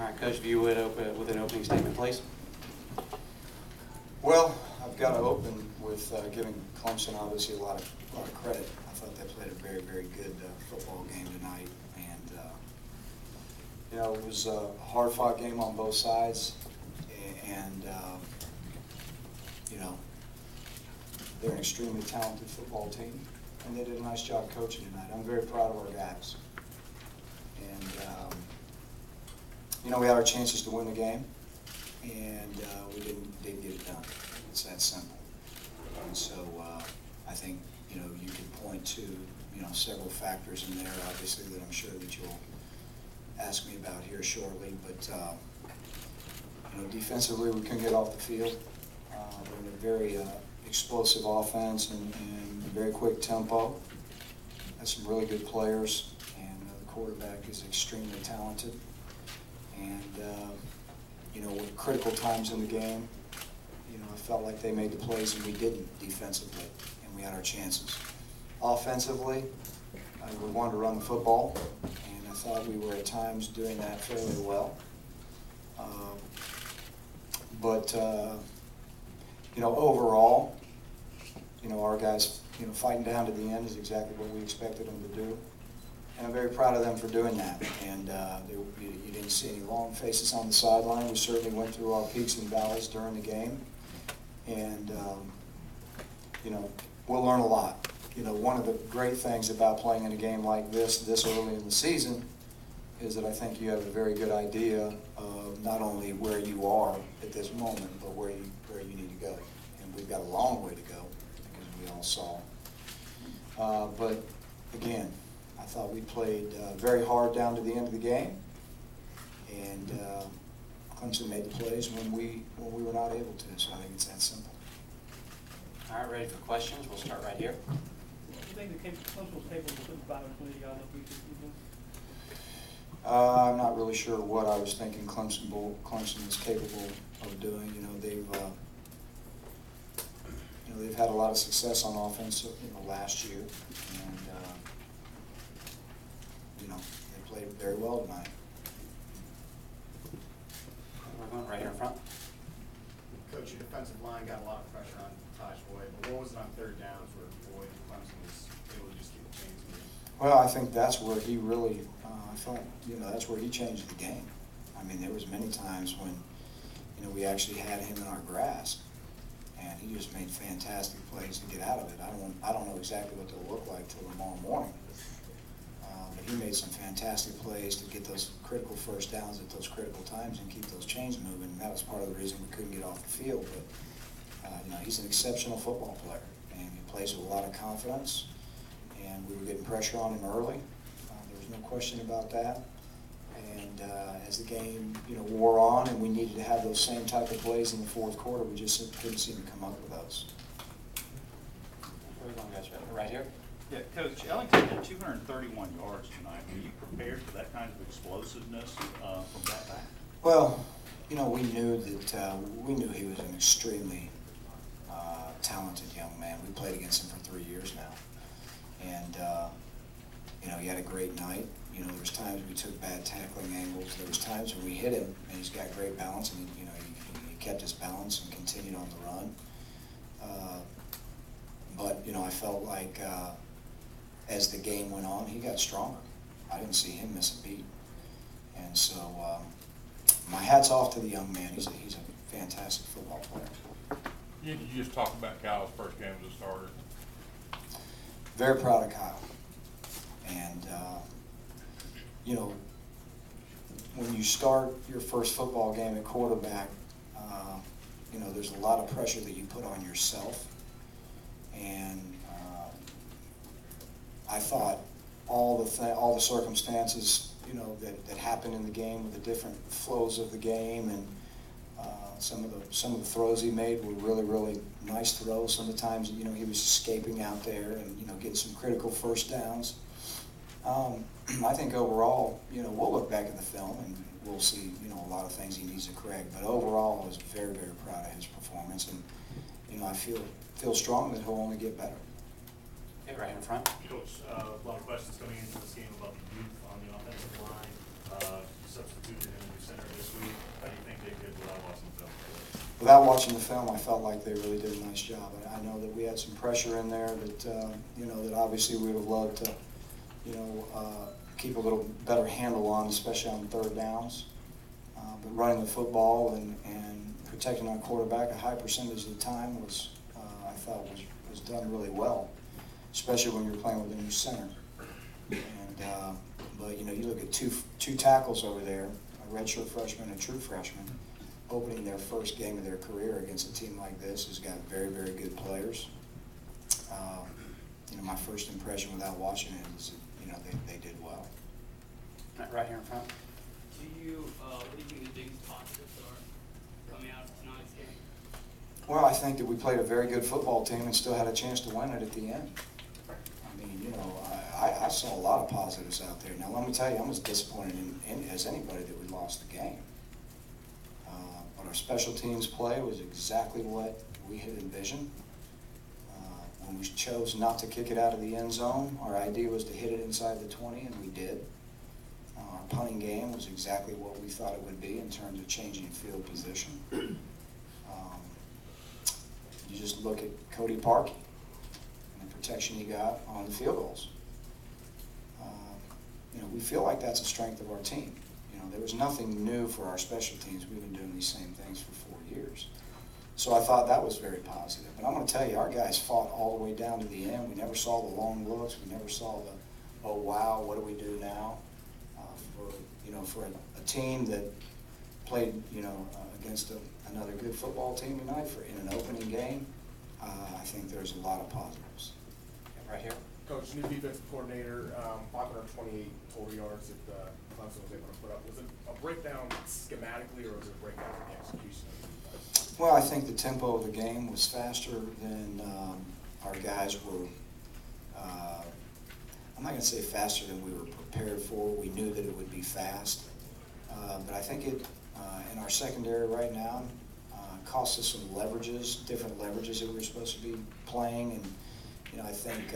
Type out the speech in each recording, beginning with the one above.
All right, Coach, if you would open with an opening statement, please. Well, I've got to open with giving Clemson obviously a lot of credit. I thought they played a very, very good football game tonight, and it was a hard-fought game on both sides, and they're an extremely talented football team, and they did a nice job coaching tonight. I'm very proud of our guys, and we had our chances to win the game, and we didn't get it done. It's that simple. And so I think you could point to several factors in there, obviously, that I'm sure that you'll ask me about here shortly. But defensively, we couldn't get off the field. We're in a very explosive offense and very quick tempo. Had some really good players, and the quarterback is extremely talented. And with critical times in the game, I felt like they made the plays and we didn't defensively, and we had our chances. Offensively, we wanted to run the football, and I thought we were at times doing that fairly well. But overall, our guys, fighting down to the end is exactly what we expected them to do. And I'm very proud of them for doing that. And you didn't see any long faces on the sideline. We certainly went through our peaks and valleys during the game. And, we'll learn a lot. One of the great things about playing in a game like this early in the season is that I think you have a very good idea of not only where you are at this moment, but where you need to go. And we've got a long way to go, because we all saw. But, again, I thought we played very hard down to the end of the game, and Clemson made the plays when we were not able to. So I think it's that simple. All right, ready for questions? We'll start right here. Do you think the Clemson was capable of putting 520 guys up each season? I'm not really sure what I was thinking Clemson is capable of doing. They've had a lot of success on offense last year, and they played very well tonight. We're going right here in front. Coach, your defensive line got a lot of pressure on Taj Boyd, but what was it on third downs where Boyd and Clemson was able to just keep the chains moving? Well, I think that's where he really, I thought, that's where he changed the game. I mean, there was many times when, we actually had him in our grasp, and he just made fantastic plays to get out of it. I don't know exactly what they'll look like till tomorrow morning, but he made some fantastic plays to get those critical first downs at those critical times and keep those chains moving. And that was part of the reason we couldn't get off the field. But he's an exceptional football player, and he plays with a lot of confidence. And we were getting pressure on him early. There was no question about that. And as the game, wore on, and we needed to have those same type of plays in the fourth quarter, we just couldn't seem to come up with those. Where are we going, guys? Right here? Yeah, Coach, Ellington had 231 yards tonight. Were you prepared for that kind of explosiveness from that back? Well, we knew he was an extremely talented young man. We played against him for 3 years now. And, he had a great night. There was times we took bad tackling angles. There was times when we hit him, and he's got great balance, and, he kept his balance and continued on the run. But, I felt like as the game went on, he got stronger. I didn't see him miss a beat. And so my hat's off to the young man. He's a fantastic football player. Did you just talk about Kyle's first game as a starter? Very proud of Kyle. And, when you start your first football game at quarterback, there's a lot of pressure that you put on yourself. And I thought all the circumstances, that happened in the game with the different flows of the game, and some of the throws he made were really, really nice throws. Some of the times, he was escaping out there and, getting some critical first downs. I think overall, we'll look back at the film and we'll see, a lot of things he needs to correct. But overall, I was very, very proud of his performance, and, I feel strong that he'll only get better. Okay, right in front. Coach, a lot of questions coming into this game about the youth on the offensive line. You substituted in your center without watching the film, I felt like they really did a nice job. I know that we had some pressure in there that, you know, that obviously we would have loved to, you know, keep a little better handle on, especially on third downs. But running the football and protecting our quarterback a high percentage of the time was, I thought was done really well, especially when you're playing with a new center. And, but, you know, you look at two tackles over there, a redshirt freshman and a true freshman, opening their first game of their career against a team like this who's got very, very good players. You know, my first impression without watching it is, you know, they did well. Right here in front. What do you think the biggest positives are coming out of tonight's game? Well, I think that we played a very good football team and still had a chance to win it at the end. I mean, you know, I saw a lot of positives out there. Now, let me tell you, I'm as disappointed as anybody that we lost the game. But our special teams play was exactly what we had envisioned. When we chose not to kick it out of the end zone, our idea was to hit it inside the 20, and we did. Our punting game was exactly what we thought it would be in terms of changing field position. You just look at Cody Parkey and the protection he got on the field goals. You know, we feel like that's a strength of our team. You know, there was nothing new for our special teams. We've been doing these same things for 4 years. So I thought that was very positive. But I'm going to tell you, our guys fought all the way down to the end. We never saw the long looks. We never saw the, oh, wow, what do we do now? For a team that played, you know, against another good football team tonight in an opening game, I think there's a lot of positives. Right here. Coach, new defensive coordinator, 528 total yards that Clemson was able to put up. Was it a breakdown schematically, or was it a breakdown in the execution? Well, I think the tempo of the game was faster than our guys were. I'm not going to say faster than we were prepared for. We knew that it would be fast. But I think it, in our secondary right now, cost us some leverages, different leverages that we were supposed to be playing. And, you know, I think,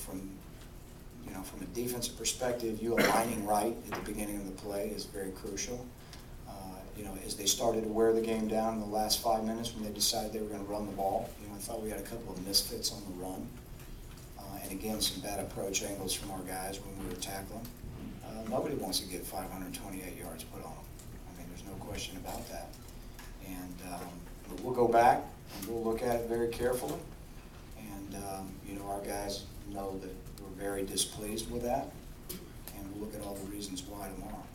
from a defensive perspective, you aligning right at the beginning of the play is very crucial. You know, as they started to wear the game down in the last 5 minutes when they decided they were going to run the ball, you know, I thought we had a couple of misfits on the run. And again, some bad approach angles from our guys when we were tackling. Nobody wants to get 528 yards put on them. I mean, there's no question about that. And but we'll go back and we'll look at it very carefully. And, you know, our guys know that we're very displeased with that. And we'll look at all the reasons why tomorrow.